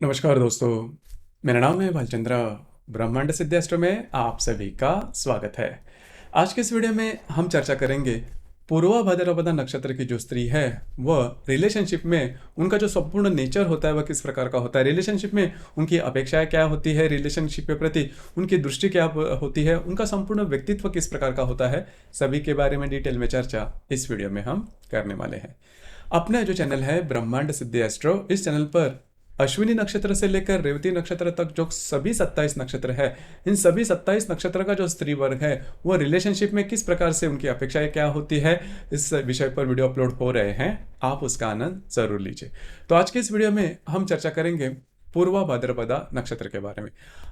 नमस्कार दोस्तों, मेरा नाम है भालचंद्र। ब्रह्मांड सिद्धास्त्र में आप सभी का स्वागत है। आज के इस वीडियो में हम चर्चा करेंगे पूर्वा भाद्रपदा नक्षत्र की जो स्त्री है वह रिलेशनशिप में उनका जो संपूर्ण नेचर होता है वह किस प्रकार का होता है, रिलेशनशिप में उनकी अपेक्षाएं क्या होती है, रिलेशनशिप के प्रति उनकी दृष्टि क्या होती है, उनका संपूर्ण व्यक्तित्व किस प्रकार का होता है, सभी के बारे में डिटेल में चर्चा इस वीडियो में हम करने वाले हैं। अपना जो चैनल है ब्रह्मांड सिद्धि एस्ट्रो, इस चैनल पर अश्विनी नक्षत्र से लेकर रेवती नक्षत्र तक जो सभी 27 नक्षत्र है, इन सभी 27 नक्षत्र का जो स्त्री वर्ग है वो रिलेशनशिप में किस प्रकार से उनकी अपेक्षाएं क्या होती है, इस विषय पर वीडियो अपलोड हो रहे हैं। आप उसका आनंद जरूर लीजिए। तो आज के इस वीडियो में हम चर्चा करेंगे पूर्वा भाद्रपदा नक्षत्र के बारे में।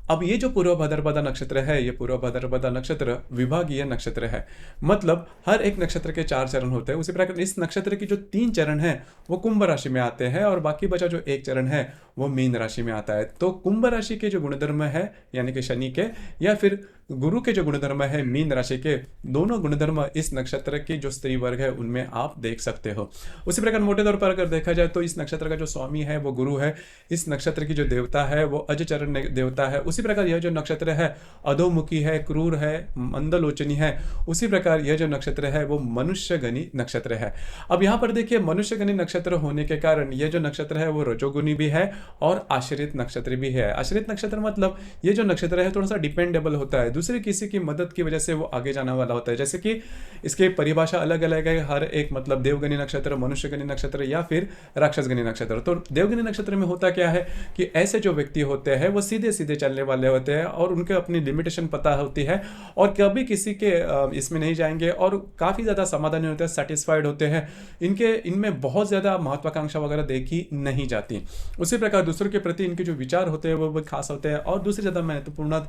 अब ये जो पूर्वा भाद्रपदा नक्षत्र है, ये पूर्वा भाद्रपदा नक्षत्र विभागीय नक्षत्र है। मतलब हर एक नक्षत्र के 4 चरण होते हैं। उसी प्रकार इस नक्षत्र की जो 3 चरण है वो कुंभ राशि में आते हैं और बाकी बचा जो 1 चरण है वो मीन राशि में आता है। तो कुंभ राशि के जो गुणधर्म है यानी कि शनि के, या फिर गुरु के जो गुणधर्म है मीन राशि के, दोनों गुणधर्म इस नक्षत्र की जो स्त्री वर्ग है उनमें आप देख सकते हो। उसी प्रकार मोटे तौर पर अगर देखा जाए तो इस नक्षत्र का जो स्वामी है वो गुरु है, इस नक्षत्र की जो देवता है वो अजचरण देवता है। उसी प्रकार यह जो नक्षत्र है अधोमुखी है, क्रूर है, मंदलोचनी है। उसी प्रकार यह जो नक्षत्र है वो मनुष्यगनी नक्षत्र है। अब यहाँ पर देखिए, मनुष्यगनी नक्षत्र होने के कारण यह जो नक्षत्र है वो रजोगुनी भी है और आश्रित नक्षत्र भी है। आश्रित नक्षत्र मतलब ये जो नक्षत्र है थोड़ा सा डिपेंडेबल होता है, दूसरे किसी की मदद की वजह से वो आगे जाने वाला होता है। जैसे कि इसके परिभाषा अलग अलग है, हर एक मतलब देवगनी नक्षत्र, मनुष्यगनी नक्षत्र या फिर राक्षसगनी नक्षत्र। तो देवगनी नक्षत्र में होता क्या है कि ऐसे जो व्यक्ति होते हैं वो सीधे सीधे चलने वाले होते हैं और उनके अपनी लिमिटेशन पता होती है और कभी किसी के इसमें नहीं जाएंगे और काफ़ी ज़्यादा समाधानी होते हैं, सेटिस्फाइड होते हैं। इनमें बहुत ज़्यादा महत्वाकांक्षा वगैरह देखी नहीं जाती। उसी प्रकार दूसरों के प्रति इनके जो विचार होते हैं वो खास होते हैं और दूसरी ज़्यादा महत्वपूर्ण,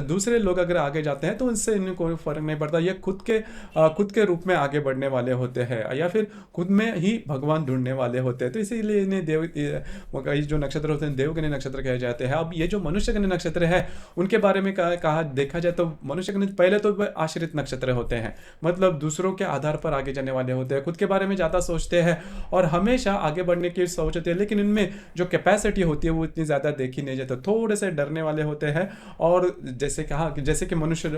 दूसरे लोग अगर आगे जाते हैं तो उनसे इन्हें कोई फर्क नहीं पड़ता। ये खुद के रूप में आगे बढ़ने वाले होते हैं या फिर खुद में ही भगवान ढूंढने वाले होते हैं। तो इसीलिए इन्हें जो नक्षत्र होते हैं देवगनी नक्षत्र कहे जाते हैं। अब ये जो मनुष्यगनी नक्षत्र है उनके बारे में कहा देखा जाए तो मनुष्यगनी पहले तो आश्रित नक्षत्र होते हैं, मतलब दूसरों के आधार पर आगे जाने वाले होते हैं, खुद के बारे में ज़्यादा सोचते हैं और हमेशा आगे बढ़ने की सोच होती है, लेकिन इनमें जो कैपेसिटी होती है वो इतनी ज़्यादा देखी नहीं जाती, थोड़े से डरने वाले होते हैं। और जैसे कि मनुष्य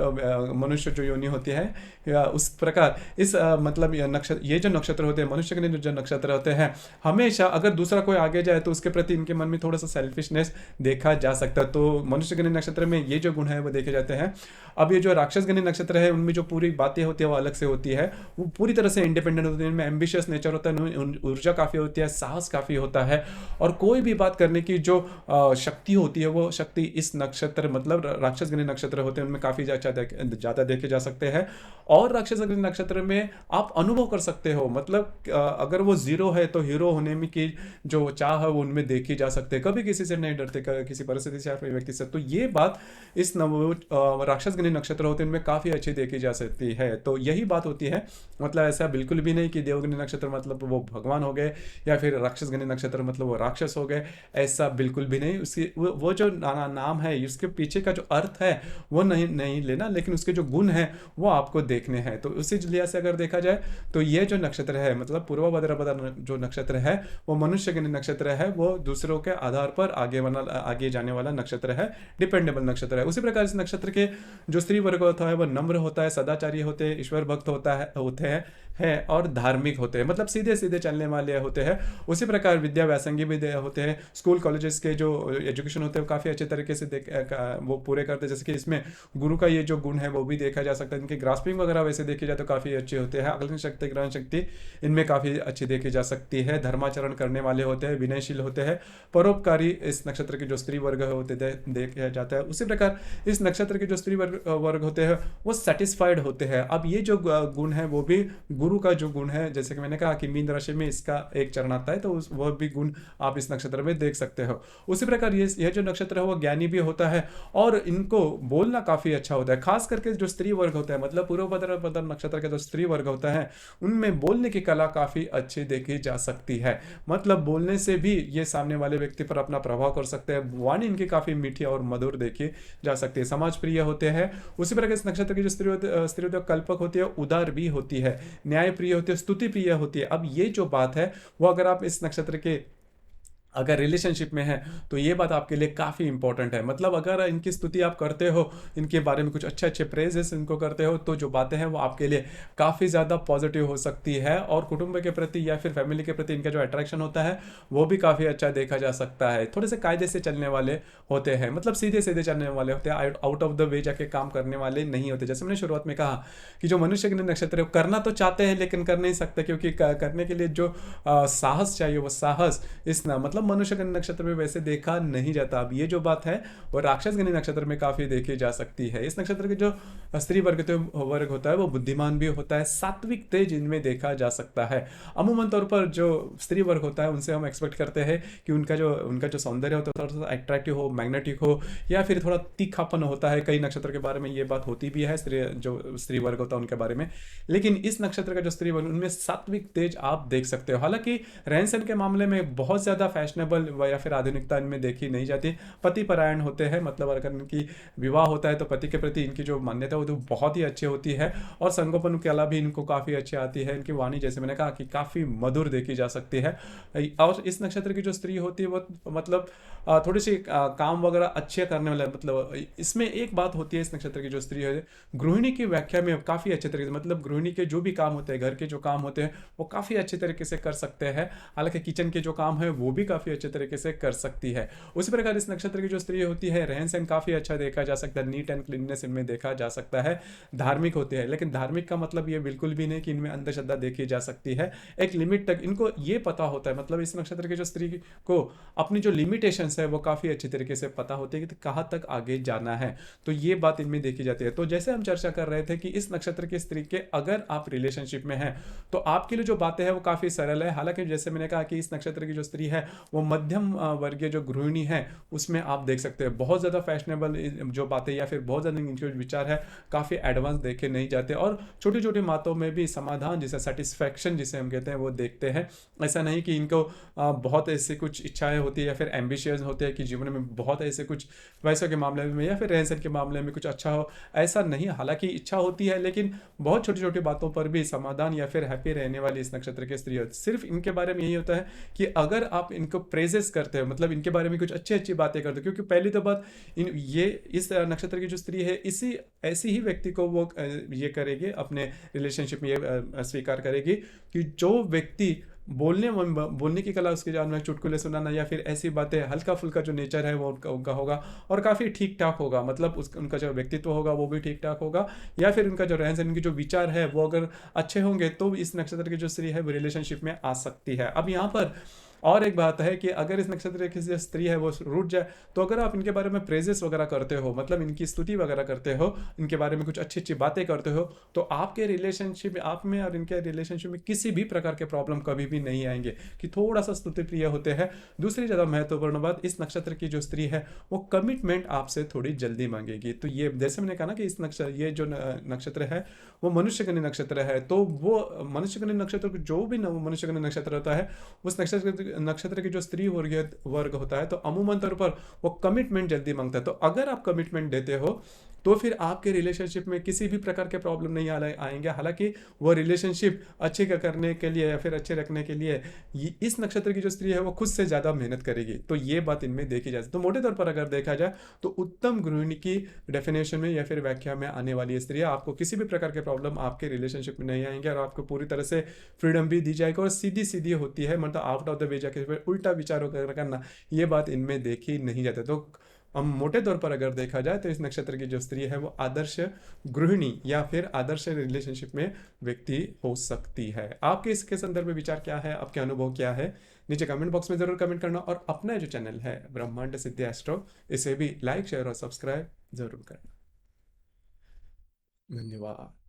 जो योनि होती है उस प्रकार इस मतलब ये जो नक्षत्र होते हैं, मनुष्यगनी जो नक्षत्र होते हैं, हमेशा अगर दूसरा कोई आगे जाए तो उसके प्रति इनके मन में थोड़ा सा सेल्फिशनेस देखा जा सकता है। तो मनुष्यगनी नक्षत्र में ये जो गुण है वो देखे जाते हैं। अब ये जो राक्षसगनी नक्षत्र है उनमें जो पूरी बातें होती है वो अलग से होती है, वो पूरी तरह से इंडिपेंडेंट होती है, इनमें एम्बिशियस नेचर होता है, ऊर्जा काफ़ी होती है, साहस काफ़ी होता है और कोई भी बात करने की जो शक्ति होती है वो शक्ति इस नक्षत्र मतलब राक्षसगनी नक्षत्र होते हैं उनमें काफ़ी ज़्यादा देखे जा सकते हैं। और राक्षसगनी नक्षत्र में आप अनुभव कर सकते हो, मतलब अगर वो जीरो है तो हीरो होने में की जो चाह है वो उनमें देखी जा सकते हैं, कभी किसी से नहीं डरते, किसी परिस्थिति से या फिर व्यक्ति से। तो ये बात इस राक्षसगनी नक्षत्र होते हैं उनमें काफ़ी अच्छी देखी जा सकती है। तो यही बात होती है, मतलब ऐसा बिल्कुल भी नहीं कि देवगनी नक्षत्र मतलब वो भगवान हो गए या फिर राक्षसगनी नक्षत्र मतलब वो राक्षस हो गए, ऐसा बिल्कुल भी नहीं। उसकी वो जो नाम है उसके पीछे का जो अर्थ है वो नहीं लेना, लेकिन उसके जो गुण है वो आपको देखने हैं। तो उसी लिहाज से अगर देखा जाए तो ये जो नक्षत्र है मतलब पूर्वा भाद्रपदा जो नक्षत्र है वो मनुष्यगनी नक्षत्र है, वो दूसरों के आधार पर आगे जाने वाला नक्षत्र है, डिपेंडेबल नक्षत्र है। उसी प्रकार इस नक्षत्र के जो स्त्री वर्ग होता है वो नम्र होता है, सदाचारी होते हैं, ईश्वर भक्त होते हैं और धार्मिक होते हैं, मतलब सीधे सीधे चलने वाले होते हैं। उसी प्रकार विद्या व्यासंगी भी होते हैं, स्कूल कॉलेजेस के जो एजुकेशन होते हैं वो काफ़ी अच्छे तरीके से वो पूरे करते हैं। जैसे कि इसमें गुरु का ये जो गुण है वो भी देखा जा सकता है, इनकी ग्रास्पिंग वगैरह वैसे देखी जाए तो काफ़ी अच्छे होते हैं, आकलन शक्ति, ग्रहण शक्ति इनमें काफ़ी अच्छी देखी जा सकती है, धर्माचरण करने वाले होते हैं, विनयशील होते हैं, परोपकारी इस नक्षत्र के जो स्त्री वर्ग होते देखा जाता है। उसी प्रकार इस नक्षत्र के जो स्त्री वर्ग होते हैं वो सेटिस्फाइड होते हैं। अब ये जो गुण है वो भी गुरु का जो गुण है, जैसे कि मैंने कहा कि मीन राशि में इसका 1 चरण आता है, तो वह भी गुण आप इस नक्षत्र में देख सकते हो। उसी प्रकार यह जो नक्षत्र है वो ज्ञानी भी होता है और इनको बोलना काफ़ी अच्छा होता है, खास करके जो स्त्री वर्ग होता है मतलब पूर्व भाद्रपदा नक्षत्र का जो स्त्री वर्ग होता है उनमें बोलने की कला काफ़ी अच्छी देखी जा सकती है, मतलब बोलने से भी ये सामने वाले व्यक्ति पर अपना प्रभाव कर सकते हैं। वाणी इनकी काफ़ी मीठी और मधुर देखी जा सकती है, समाज प्रिय होते हैं। उसी प्रकार इस नक्षत्र की जो स्त्री कल्पक होती है, उदार भी होती है, न्याय प्रिय होती है, स्तुति प्रिय होती है। अब ये जो बात है वो अगर आप इस नक्षत्र के अगर रिलेशनशिप में है तो ये बात आपके लिए काफ़ी इंपॉर्टेंट है। मतलब अगर इनकी स्तुति आप करते हो, इनके बारे में कुछ अच्छे अच्छे प्रेजेस इनको करते हो, तो जो बातें हैं वो आपके लिए काफ़ी ज़्यादा पॉजिटिव हो सकती है, और कुटुंब के प्रति या फिर फैमिली के प्रति इनका जो अट्रैक्शन होता है वो भी काफ़ी अच्छा देखा जा सकता है। थोड़े से कायदे से चलने वाले होते हैं, मतलब सीधे सीधे चलने वाले होते हैं, आउट ऑफ द वे जाके काम करने वाले नहीं होते। जैसे मैंने शुरुआत में कहा कि जो मनुष्य के नक्षत्र करना तो चाहते हैं लेकिन कर नहीं सकते, क्योंकि करने के लिए जो साहस चाहिए वो साहस इस ना मतलब मनुष्य गण नक्षत्र में वैसे देखा नहीं जाता। अब ये जो बात है वो राक्षस गण नक्षत्र में काफी देखी जा सकती है। इस नक्षत्र के जो स्त्री वर्ग होता है वो बुद्धिमान भी होता है, सात्विक तेज इनमें देखा जा सकता है। अमूमन तौर पर जो स्त्री वर्ग होता है उनसे हम एक्सपेक्ट करते हैं कि उनका जो सौंदर्य होता है थोड़ा सा अट्रैक्टिव हो, मैग्नेटिक हो, या फिर थोड़ा तीखापन होता है। कई नक्षत्र के बारे में ये बात होती भी है, जो स्त्री वर्ग होता है उनके बारे में। लेकिन इस नक्षत्र का जो स्त्री वर्ग उनमें सात्विक तेज आप देख सकते हो। हालांकि रहन सहन के मामले में बहुत ज्यादा फैशनेबल या फिर आधुनिकता इनमें देखी नहीं जाती। पति परायण होते हैं, मतलब अगर इनकी विवाह होता है तो पति के प्रति इनकी जो मान्यता होती है वो बहुत ही अच्छी होती है, और संगोपन की कला भी इनको काफ़ी अच्छी आती है। इनकी वाणी जैसे मैंने कहा कि काफ़ी मधुर देखी जा सकती है। और इस नक्षत्र की जो स्त्री होती है वो मतलब थोड़ी सी काम वगैरह अच्छे करने वाले, मतलब इसमें एक बात होती है इस नक्षत्र की जो स्त्री है, गृहिणी की व्याख्या में काफ़ी अच्छे तरीके से, मतलब गृहिणी के जो भी काम होते हैं, घर के जो काम होते हैं वो काफ़ी अच्छे तरीके से कर सकते हैं। हालांकि किचन के जो काम है वो भी काफ़ी अच्छे तरीके से कर सकती है। उसी प्रकार इस नक्षत्र की जो स्त्री होती है रहन सहन काफ़ी अच्छा देखा जा सकता है, नीट एंड क्लीननेस इनमें देखा जा सकता है। धार्मिक होती है, लेकिन धार्मिक का मतलब ये बिल्कुल भी नहीं कि इनमें अंधश्रद्धा देखी जा सकती है। एक लिमिट तक इनको ये पता होता है, मतलब इस नक्षत्र की जो स्त्री को अपनी जो लिमिटेशंस है वो काफ़ी अच्छी तरीके से पता होती है कि कहाँ तक आगे जाना है, तो ये बात इनमें देखी जाती है। तो जैसे हम चर्चा कर रहे थे कि इस नक्षत्र की स्त्री के अगर आप रिलेशनशिप में हैं तो आपके लिए जो बातें हैं वो काफ़ी सरल है। हालांकि जैसे मैंने कहा कि इस नक्षत्र की जो स्त्री है वो मध्यम वर्गीय जो गृहिणी है उसमें आप देख सकते हैं बहुत ज़्यादा फैशनेबल जो बातें या फिर बहुत ज़्यादा इनके जो विचार है काफ़ी एडवांस देखे नहीं जाते, और छोटी छोटी बातों में भी समाधान जिसे सेटिस्फैक्शन जिसे हम कहते हैं वो देखते हैं। ऐसा नहीं कि इनको बहुत ऐसे कुछ इच्छाएं होती है या फिर एम्बिशियस होते हैं कि जीवन में बहुत ऐसे कुछ पैसों के मामले में या फिर रहन सहन के मामले में कुछ अच्छा हो, ऐसा नहीं। हालांकि इच्छा होती है लेकिन बहुत छोटी छोटी बातों पर भी समाधान या फिर हैप्पी रहने वाली इस नक्षत्र की स्त्री होती है। सिर्फ इनके बारे में यही होता है कि अगर आप इनको प्रेजेस करते हो, मतलब इनके बारे में कुछ अच्छी अच्छी बातें करते हो, क्योंकि पहली तो बात इस नक्षत्र की जो स्त्री है इसी ऐसी ही व्यक्ति को वो ये करेगी अपने रिलेशनशिप में, ये स्वीकार करेगी कि जो व्यक्ति बोलने की कला उसकी जान में, चुटकुले सुनाना या फिर ऐसी बातें, हल्का फुल्का जो नेचर है वो उनका होगा और काफ़ी ठीक ठाक होगा, मतलब उनका जो व्यक्तित्व होगा वो भी ठीक ठाक होगा, या फिर उनका जो रहन सहन उनके जो विचार है वो अगर अच्छे होंगे तो इस नक्षत्र की जो स्त्री है वो रिलेशनशिप में आ सकती है। अब यहाँ पर और एक बात है कि अगर इस नक्षत्र की जो स्त्री है वो रूठ जाए तो अगर आप इनके बारे में प्रेजेस वगैरह करते हो, मतलब इनकी स्तुति वगैरह करते हो, इनके बारे में कुछ अच्छी अच्छी बातें करते हो, तो आपके रिलेशनशिप आप में और इनके रिलेशनशिप में किसी भी प्रकार के प्रॉब्लम कभी भी नहीं आएंगे, कि थोड़ा सा स्तुति प्रिय होते हैं। दूसरी ज़्यादा महत्वपूर्ण बात, इस नक्षत्र की जो स्त्री है वो कमिटमेंट आपसे थोड़ी जल्दी मांगेगी। तो ये जैसे मैंने कहा ना कि इस नक्षत्र ये जो नक्षत्र है वो मनुष्यगण नक्षत्र है, तो वो मनुष्यगण नक्षत्र जो भी मनुष्यगण नक्षत्र होता है उस नक्षत्र की जो स्त्री वर्ग होता है तो अमूमन तौर पर वो कमिटमेंट जल्दी मांगता है। तो अगर आप कमिटमेंट देते हो तो फिर आपके रिलेशनशिप में किसी भी प्रकार के प्रॉब्लम नहीं आएंगे। हालांकि वो रिलेशनशिप अच्छे करने के लिए या फिर अच्छे रखने के लिए इस नक्षत्र की जो स्त्री है वो खुद से ज़्यादा मेहनत करेगी, तो ये बात इनमें देखी जाए। तो मोटे तौर पर अगर देखा जाए तो उत्तम गृहिणी की डेफिनेशन में या फिर व्याख्या में आने वाली स्त्री है, आपको किसी भी प्रकार के प्रॉब्लम आपके रिलेशनशिप में नहीं आएंगे और आपको पूरी तरह से फ्रीडम भी दी जाएगी, और सीधी सीधी होती है, मतलब आउट ऑफ द वे जाके उल्टा विचारों करना, ये बात इनमें देखी नहीं जाती। तो हम मोटे तौर पर अगर देखा जाए तो इस नक्षत्र की जो स्त्री है वो आदर्श गृहिणी या फिर आदर्श रिलेशनशिप में व्यक्ति हो सकती है। आपके इसके संदर्भ में विचार क्या है, आपके अनुभव क्या है, नीचे कमेंट बॉक्स में जरूर कमेंट करना, और अपना जो चैनल है ब्रह्मांड सिद्धि एस्ट्रो इसे भी लाइक शेयर और सब्सक्राइब जरूर करना। धन्यवाद।